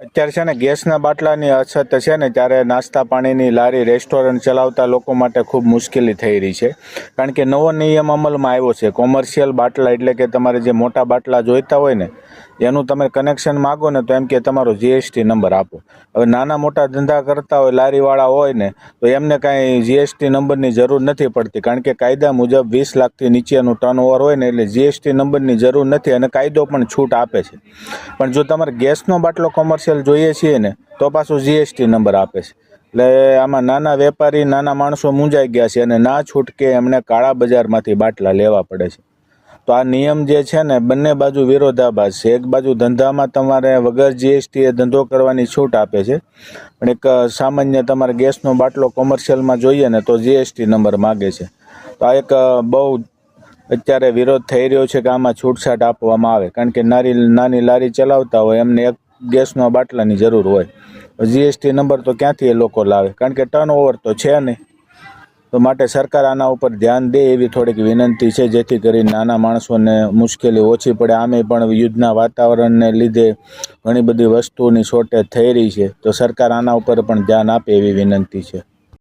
અત્યારે છે ને ગેસના બાટલાની અછત છે ને, ત્યારે નાસ્તા પાણીની લારી રેસ્ટોરન્ટ ચલાવતા લોકો માટે ખૂબ મુશ્કેલી થઈ રહી છે. કારણ કે નવો નિયમ અમલમાં આવ્યો છે. કોમર્શિયલ બાટલા એટલે કે તમારે જે મોટા બાટલા જોઈતા હોય ને એનું તમે કનેક્શન માગો ને તો એમ કે તમારો જીએસટી નંબર આપો. હવે નાના મોટા ધંધા કરતા હોય, લારીવાળા હોય ને, તો એમને કાંઈ જીએસટી નંબરની જરૂર નથી પડતી. કારણ કે કાયદા મુજબ 20 લાખથી નીચેનું ટર્નઓવર હોય ને એટલે જીએસટી નંબરની જરૂર નથી અને કાયદો પણ છૂટ આપે છે. પણ જો તમારે ગેસનો બાટલો કોમર્શિયલ જોઈએ છીએ ને તો પાછું જીએસટી નંબર આપે છે. એટલે આમાં નાના વેપારી, નાના માણસો મૂંઝાઈ ગયા છે અને ના છૂટકે એમને કાળા બજારમાંથી બાટલા લેવા પડે છે. તો આ નિયમ જે છે ને બંને બાજુ વિરોધાભાસ છે. એક બાજુ ધંધામાં તમારે વગર જીએસટી ધંધો કરવાની છૂટ આપે છે, પણ એક સામાન્ય તમારે ગેસનો બાટલો કોમર્શિયલમાં જોઈએ ને તો જીએસટી નંબર માગે છે. તો આ એક બહુ અત્યારે વિરોધ થઈ રહ્યો છે કે આમાં છૂટછાટ આપવામાં આવે. કારણ કે નાની લારી ચલાવતા હોય એમને એક ગેસના બાટલાની જરૂર હોય, જીએસટી નંબર તો ક્યાંથી એ લોકો લાવે? કારણ કે ટર્નઓવર તો છે નહીં. તો માટે સરકાર આના ઉપર ધ્યાન દે એવી થોડીક વિનંતી છે, જેથી કરીને નાના માણસોને મુશ્કેલી ઓછી પડે. આમે પણ યુદ્ધના વાતાવરણને લીધે ઘણી બધી વસ્તુઓની શોર્ટેજ થઈ રહી છે, તો સરકાર આના ઉપર પણ ધ્યાન આપે એવી વિનંતી છે.